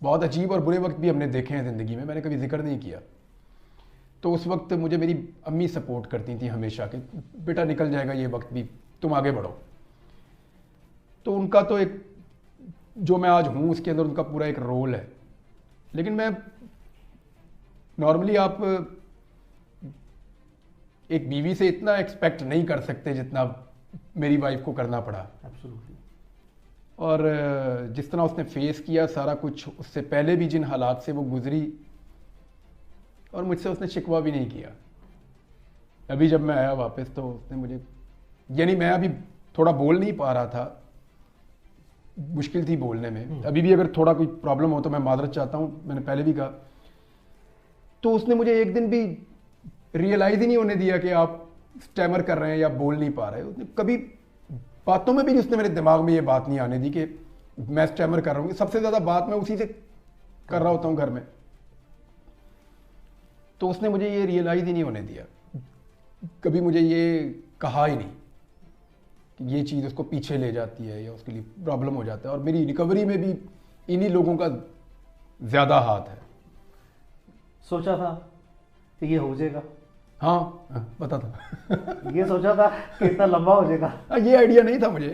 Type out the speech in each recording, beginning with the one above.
بہت عجیب اور برے وقت بھی ہم نے دیکھے ہیں زندگی میں کبھی ذکر نہیں کیا. تو اس وقت مجھے میری امی سپورٹ کرتی تھیں ہمیشہ کہ بیٹا نکل جائے گا یہ وقت بھی, تم آگے بڑھو. تو ان کا تو ایک جو میں آج ہوں اس کے اندر ان کا پورا ایک رول ہے. لیکن میں نارملی آپ ایک بیوی سے اتنا ایکسپیکٹ نہیں کر سکتے جتنا میری وائف کو کرنا پڑا. اور جس طرح اس نے فیس کیا سارا کچھ, اس سے پہلے بھی جن حالات سے وہ گزری, اور مجھ سے اس نے شکوہ بھی نہیں کیا. ابھی جب میں آیا واپس تو اس نے مجھے, یعنی میں ابھی تھوڑا بول نہیں پا رہا تھا, مشکل تھی بولنے میں, ابھی بھی اگر تھوڑا کوئی پرابلم ہو تو میں معذرت چاہتا ہوں, میں نے پہلے بھی کہا. تو اس نے مجھے ایک دن بھی ریئلائز ہی نہیں ہونے دیا کہ آپ اسٹیمر کر رہے ہیں یا بول نہیں پا رہے. اس نے کبھی باتوں میں بھی اس نے میرے دماغ میں یہ بات نہیں آنے دی کہ میں اسٹیمر کر رہا ہوں. سب سے زیادہ بات میں اسی سے کر رہا ہوتا ہوں گھر میں. تو اس نے مجھے یہ ریئلائز ہی نہیں ہونے دیا, کبھی مجھے یہ کہا ہی نہیں کہ یہ چیز اس کو پیچھے لے جاتی ہے یا اس کے لیے پرابلم ہو جاتا ہے. اور میری ریکوری میں بھی انہی لوگوں کا زیادہ ہاتھ ہے. سوچا تھا کہ یہ ہو جائے گا؟ ہاں پتا تھا. یہ سوچا تھا کہ اتنا لمبا ہو جائے گا؟ یہ آئیڈیا نہیں تھا مجھے,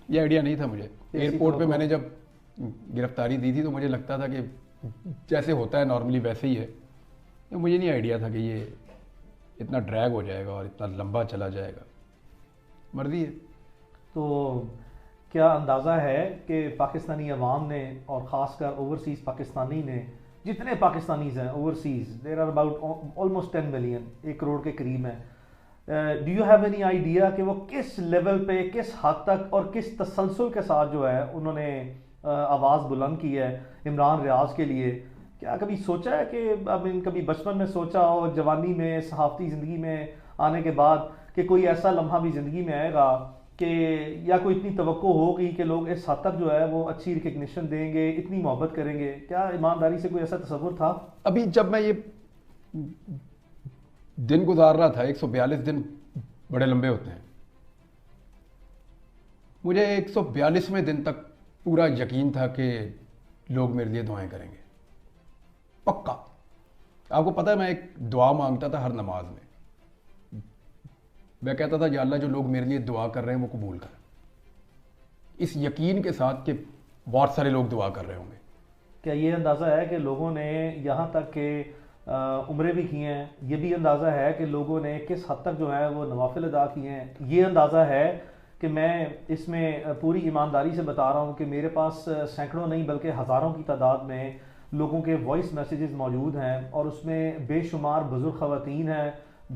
یہ آئیڈیا نہیں تھا مجھے. ایئرپورٹ پہ میں نے جب گرفتاری دی تھی تو مجھے لگتا تھا کہ جیسے ہوتا ہے نارملی ویسے ہی ہے. مجھے نہیں آئیڈیا تھا کہ یہ اتنا ڈریگ ہو جائے گا اور اتنا لمبا چلا جائے گا. مرضی ہے. تو کیا اندازہ ہے کہ پاکستانی عوام نے اور خاص کر اوورسیز پاکستانی نے, جتنے پاکستانیز ہیں overseas, there are about almost 10 million, 1 crore کے قریب ہیں, do you have any idea کہ وہ کس لیول پہ, کس حد تک اور کس تسلسل کے ساتھ جو ہے انہوں نے آواز بلند کی ہے عمران ریاض کے لیے؟ کیا کبھی سوچا ہے کہ کبھی بچپن میں سوچا ہو, جوانی میں, صحافتی زندگی میں آنے کے بعد, کہ کوئی ایسا لمحہ بھی زندگی میں آئے گا کہ یا کوئی اتنی توقع ہوگی کہ لوگ اس حد تک جو ہے وہ اچھی ریکگنیشن دیں گے, اتنی محبت کریں گے؟ کیا ایمانداری سے کوئی ایسا تصور تھا؟ ابھی جب میں یہ دن گزار رہا تھا, 142 دن بڑے لمبے ہوتے ہیں, مجھے 142ویں دن تک پورا یقین تھا کہ لوگ میرے لیے دعائیں کریں گے, پکا. آپ کو پتہ ہے میں ایک دعا مانگتا تھا ہر نماز میں. میں کہتا تھا یا اللہ جو لوگ میرے لیے دعا کر رہے ہیں وہ قبول کر, اس یقین کے ساتھ کہ بہت سارے لوگ دعا کر رہے ہوں گے. کیا یہ اندازہ ہے کہ لوگوں نے یہاں تک کہ عمرے بھی کیے ہیں؟ یہ بھی اندازہ ہے کہ لوگوں نے کس حد تک جو ہے وہ نوافل ادا کیے ہیں؟ یہ اندازہ ہے کہ میں اس میں پوری ایمانداری سے بتا رہا ہوں کہ میرے پاس سینکڑوں نہیں بلکہ ہزاروں کی تعداد میں لوگوں کے وائس میسیجز موجود ہیں, اور اس میں بے شمار بزرگ خواتین ہیں,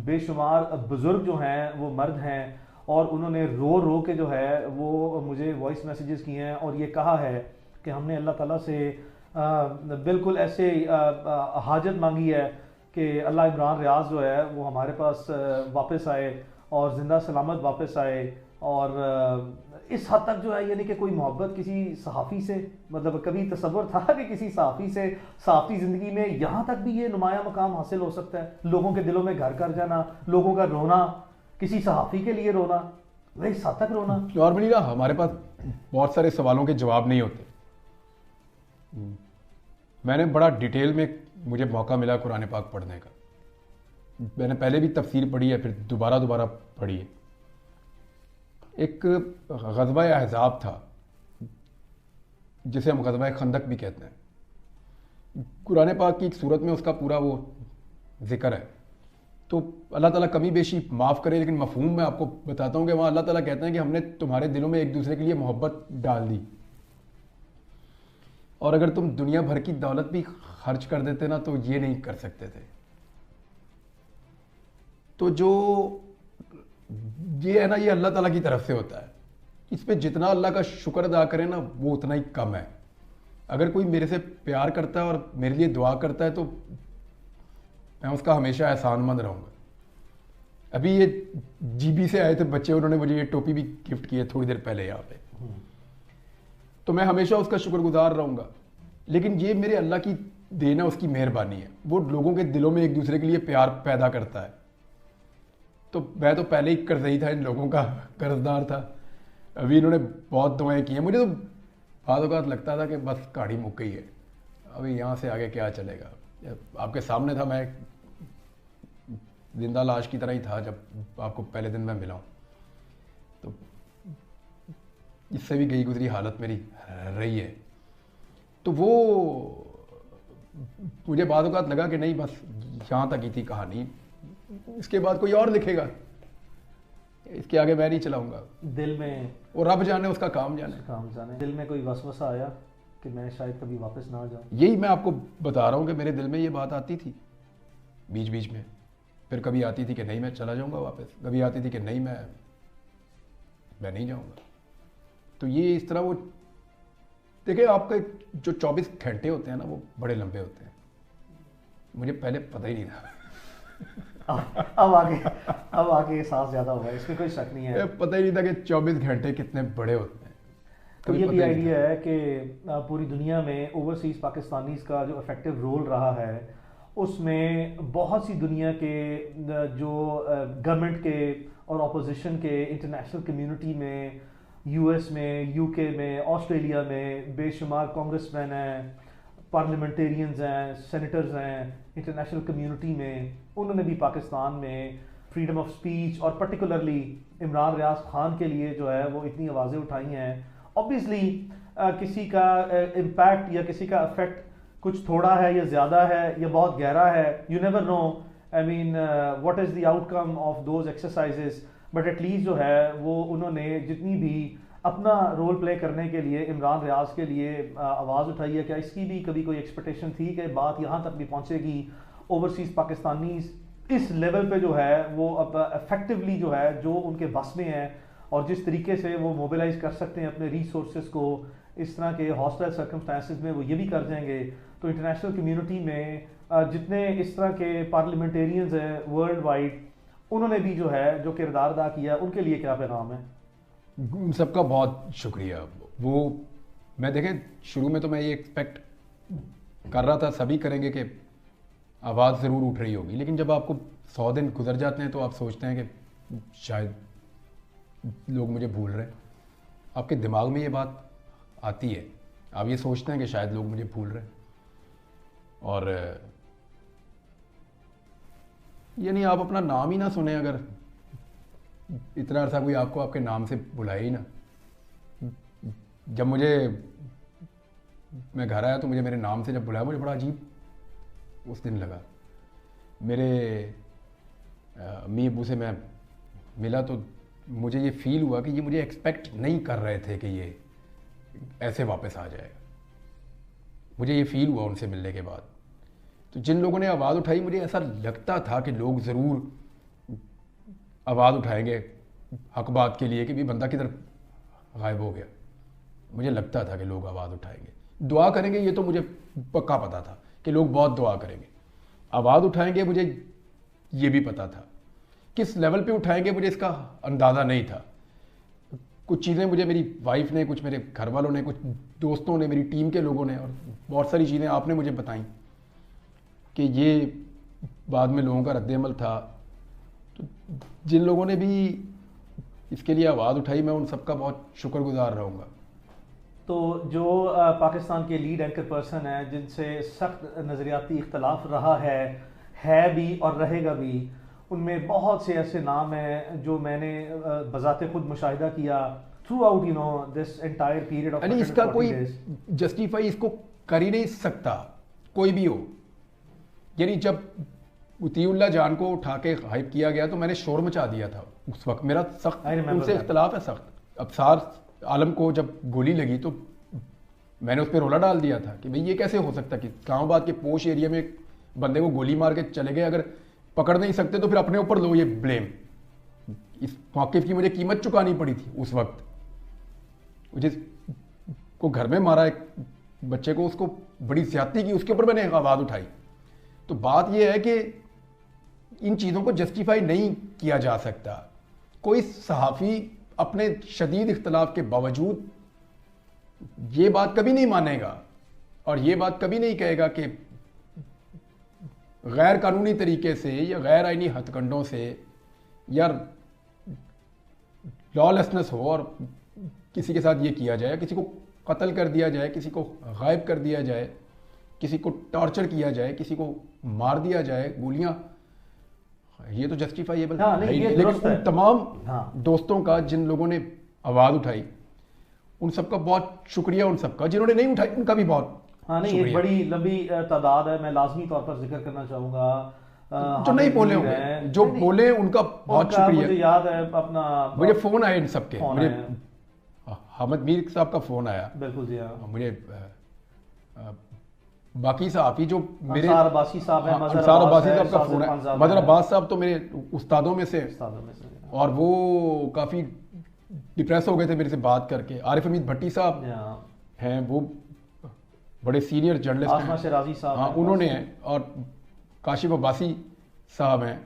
بے شمار بزرگ جو ہیں وہ مرد ہیں, اور انہوں نے رو رو کے جو ہے وہ مجھے وائس میسیجز کیے ہیں اور یہ کہا ہے کہ ہم نے اللہ تعالیٰ سے بالکل ایسے حاجت مانگی ہے کہ اللہ عمران ریاض جو ہے وہ ہمارے پاس واپس آئے اور زندہ سلامت واپس آئے. اور اس حد تک جو ہے یعنی کہ کوئی محبت کسی صحافی سے, مطلب کبھی تصور تھا کہ کسی صحافی سے صحافتی زندگی میں یہاں تک بھی یہ نمایاں مقام حاصل ہو سکتا ہے؟ لوگوں کے دلوں میں گھر کر جانا, لوگوں کا رونا, کسی صحافی کے لیے رونا, وہ اس حد تک رونا. نارملی نا ہمارے پاس بہت سارے سوالوں کے جواب نہیں ہوتے. میں نے بڑا ڈیٹیل میں, مجھے موقع ملا قرآن پاک پڑھنے کا, میں نے پہلے بھی تفسیر پڑھی ہے, پھر دوبارہ پڑھی ہے. ایک غزوہ احزاب تھا جسے ہم غزوہ خندق بھی کہتے ہیں. قرآن پاک کی ایک صورت میں اس کا پورا وہ ذکر ہے. تو اللہ تعالیٰ کمی بیشی معاف کرے, لیکن مفہوم میں آپ کو بتاتا ہوں کہ وہاں اللہ تعالیٰ کہتے ہیں کہ ہم نے تمہارے دلوں میں ایک دوسرے کے لیے محبت ڈال دی, اور اگر تم دنیا بھر کی دولت بھی خرچ کر دیتے نا تو یہ نہیں کر سکتے تھے. تو جو یہ ہے نا, یہ اللہ تعالیٰ کی طرف سے ہوتا ہے. اس پہ جتنا اللہ کا شکر ادا کرے نا وہ اتنا ہی کم ہے. اگر کوئی میرے سے پیار کرتا ہے اور میرے لیے دعا کرتا ہے تو میں اس کا ہمیشہ احسان مند رہوں گا. ابھی یہ جی بی سے آئے تھے بچے, انہوں نے مجھے یہ ٹوپی بھی گفٹ کی ہے تھوڑی دیر پہلے یہاں پہ, تو میں ہمیشہ اس کا شکر گزار رہوں گا. لیکن یہ میرے اللہ کی دین ہے, اس کی مہربانی ہے. وہ لوگوں کے دلوں میں ایک دوسرے کے لیے پیار پیدا کرتا ہے. تو میں تو پہلے ہی قرضی تھا, ان لوگوں کا قرض دار تھا. ابھی انہوں نے بہت دعائیں کی ہیں. مجھے تو بعض اوقات لگتا تھا کہ بس کہانی مک گئی ہے، ابھی یہاں سے آگے کیا چلے گا. آپ کے سامنے تھا، میں زندہ لاش کی طرح ہی تھا جب آپ کو پہلے دن میں ملا ہوں. تو اس سے بھی گئی گزری حالت میری رہی ہے. تو وہ مجھے بعض اوقات لگا کہ نہیں، بس یہاں تک ہی تھی کہانی، اس کے بعد کوئی اور لکھے گا، اس کے آگے میں نہیں چلاؤں گا. دل میں اور رب جانے اس کا کام جانے. دل میں کوئی وسوسہ آیا کہ میں شاید کبھی واپس نہ آ جاؤں؟ یہی میں آپ کو بتا رہا ہوں کہ میرے دل میں یہ بات آتی تھی بیچ بیچ میں. پھر کبھی آتی تھی کہ نہیں میں چلا جاؤں گا واپس، کبھی آتی تھی کہ نہیں میں نہیں جاؤں گا. تو یہ اس طرح وہ دیکھیں، آپ کے جو 24 گھنٹے ہوتے ہیں نا وہ بڑے لمبے ہوتے ہیں. مجھے پہلے پتہ ہی نہیں تھا. اب آگے احساس زیادہ ہوا ہے، اس میں کوئی شک نہیں ہے. پتہ ہی نہیں تھا کہ 24 گھنٹے کتنے بڑے ہوتے ہیں. تو یہ بھی آئیڈیا ہے کہ پوری دنیا میں اوورسیز پاکستانیز کا جو افیکٹو رول رہا ہے، اس میں بہت سی دنیا کے جو گورنمنٹ کے اور اپوزیشن کے، انٹرنیشنل کمیونٹی میں، یو ایس میں، یو کے میں، آسٹریلیا میں بے شمار کانگریس مین ہیں، پارلیمنٹیرینز ہیں، سینیٹرز ہیں انٹرنیشنل کمیونٹی میں. انہوں نے بھی پاکستان میں فریڈم آف سپیچ اور پرٹیکولرلی عمران ریاض خان کے لیے جو ہے وہ اتنی آوازیں اٹھائی ہیں. اوبیسلی کسی کا امپیکٹ یا کسی کا افیکٹ کچھ تھوڑا ہے یا زیادہ ہے یا بہت گہرا ہے، you never know I mean what is the outcome of those exercises. But at least جو ہے وہ انہوں نے جتنی بھی اپنا رول پلے کرنے کے لیے عمران ریاض کے لیے آواز اٹھائی ہے. کیا اس کی بھی کبھی کوئی ایکسپیکٹیشن تھی کہ بات یہاں تک بھی پہنچے گی، اوورسیز پاکستانیز اس لیول پہ جو ہے وہ اب افیکٹولی جو ہے جو ان کے بس میں ہے اور جس طریقے سے وہ موبلائز کر سکتے ہیں اپنے ریسورسز کو اس طرح کے ہاسٹائل سرکمسٹانسز میں، وہ یہ بھی کر جائیں گے. تو انٹرنیشنل کمیونٹی میں جتنے اس طرح کے پارلیمنٹیرینز ہیں ورلڈ وائڈ، انہوں نے بھی جو ہے جو کردار ادا کیا، ان کے لیے کیا پیغام ہے؟ ان سب کا بہت شکریہ. وہ میں دیکھیں شروع میں تو میں یہ ایکسپیکٹ کر رہا تھا سبھی کریں گے کہ آواز ضرور اٹھ رہی ہوگی، لیکن جب آپ کو 100 دن گزر جاتے ہیں تو آپ سوچتے ہیں کہ شاید لوگ مجھے بھول رہے ہیں. آپ کے دماغ میں یہ بات آتی ہے، آپ یہ سوچتے ہیں کہ شاید لوگ مجھے بھول رہے ہیں. اور یعنی آپ اپنا نام ہی نہ سنیں، اگر اتنا عرصہ کوئی آپ کو آپ کے نام سے بلائے ہی نا. جب میں گھر آیا تو مجھے میرے نام سے جب بلایا مجھے بڑا عجیب اس دن لگا. میرے امی ابو سے میں ملا تو مجھے یہ فیل ہوا کہ یہ مجھے ایکسپیکٹ نہیں کر رہے تھے کہ یہ ایسے واپس آ جائے گا. مجھے یہ فیل ہوا ان سے ملنے کے بعد. تو جن لوگوں نے آواز اٹھائی مجھے ایسا لگتا تھا کہ لوگ ضرور آواز اٹھائیں گے حق بات کے لیے کہ بھی بندہ کدھر غائب ہو گیا. مجھے لگتا تھا کہ لوگ آواز اٹھائیں گے، دعا کریں گے، یہ تو مجھے پکا پتا تھا کہ لوگ بہت دعا کریں گے. آواز اٹھائیں گے مجھے یہ بھی پتا تھا، کس لیول پہ اٹھائیں گے مجھے اس کا اندازہ نہیں تھا. کچھ چیزیں مجھے میری وائف نے، کچھ میرے گھر والوں نے، کچھ دوستوں نے، میری ٹیم کے لوگوں نے، اور بہت ساری چیزیں آپ نے مجھے بتائیں کہ یہ بعد میں لوگوں کا رد عمل تھا. تو جن لوگوں نے بھی اس کے لیے آواز اٹھائی میں ان سب کا بہت شکر گزار رہوں گا. تو جو پاکستان کے لیڈ اینکر پرسن ہیں جن سے سخت نظریاتی اختلاف رہا ہے بھی اور رہے گا بھی، ان میں بہت سے ایسے نام ہیں جو میں نے بذات خود مشاہدہ کیا throughout this entire period of. اس کا کوئی جسٹیفائی اس کو کر ہی نہیں سکتا کوئی بھی ہو. یعنی جب عطیہ اللہ جان کو اٹھا کے غائب کیا گیا تو میں نے شور مچا دیا تھا. اس وقت میرا سخت ان سے اختلاف ہے سخت. ابصار عالم کو جب گولی لگی تو میں نے اس پہ رولا ڈال دیا تھا کہ بھئی یہ کیسے ہو سکتا کہ اسلام آباد کے پوش ایریا میں ایک بندے کو گولی مار کے چلے گئے، اگر پکڑ نہیں سکتے تو پھر اپنے اوپر لو یہ بلیم. اس موقف کی مجھے قیمت چکانی پڑی تھی اس وقت. جس کو گھر میں مارا ایک بچے کو، اس کو بڑی زیادتی کی، اس کے اوپر میں نے آواز اٹھائی. تو بات یہ ہے کہ ان چیزوں کو جسٹیفائی نہیں کیا جا سکتا. کوئی صحافی اپنے شدید اختلاف کے باوجود یہ بات کبھی نہیں مانے گا اور یہ بات کبھی نہیں کہے گا کہ غیر قانونی طریقے سے یا غیر آئینی ہتھ کنڈوں سے یا لا لیسنس ہو اور کسی کے ساتھ یہ کیا جائے، کسی کو قتل کر دیا جائے, کسی کو غائب کر دیا جائے, کسی کو ٹارچر کیا جائے, کسی کو مار دیا جائے گولیاں, یہ تو جسٹیفائیبل ہے, لیکن ان تمام دوستوں کا جن لوگوں نے آواز اٹھائی ان سب کا بہت شکریہ, ان سب کا جنہوں نے نہیں اٹھائی ان کا بھی بہت نہیں, ایک بڑی لمبی تعداد ہے. میں لازمی طور پر ذکر کرنا چاہوں گا جو نہیں بولے ہوں گے, جو بولے ان کا بہت شکریہ. مجھے یاد ہے اپنا, مجھے فون آئے ان سب کے, مجھے حامد میر صاحب کا فون آیا, بالکل جی ہاں, مجھے باقی صحافی جو میرے انصار عباسی صاحب ہیں, انصار عباسی صاحب کا فون ہے, مظہر عباس صاحب تو میرے استادوں میں سے, اور وہ کافی ڈپریس ہو گئے تھے میرے سے بات کر کے. عارف حمید بھٹی صاحب ہیں, وہ بڑے سینئر جرنلسٹ ہیں, آسما شرازی صاحب ہاں انہوں نے ہیں, اور کاشف عباسی صاحب ہیں,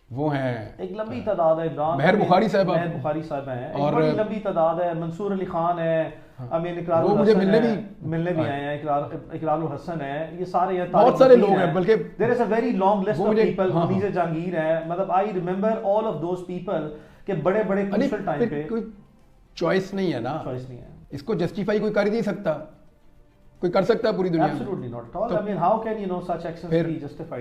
وہ ہیں ایک لمبی تعداد ہے. مہر بخاری صاحب, مہر بخاری صاحب ہیں, ایک بڑی لمبی تعداد ہے. منصور علی خان ہے, امین اقرار وہ مجھے ملنے بھی آئے ہیں, اقرار الحسن ہے, یہ سارے ہیں, بہت سارے لوگ ہیں. بلکہ there is a very long list of people. منیز Jahangir ہیں, مطلب I remember all of those people کہ بڑے بڑے crucial ٹائم پہ. کوئی چوائس نہیں ہے نا, چوائس نہیں ہے, اس کو جسٹیفائی کوئی کر ہی نہیں سکتا, کوئی کر سکتا ہے پوری دنیا میں؟ Absolutely not at all. I mean how can you know such actions be justified?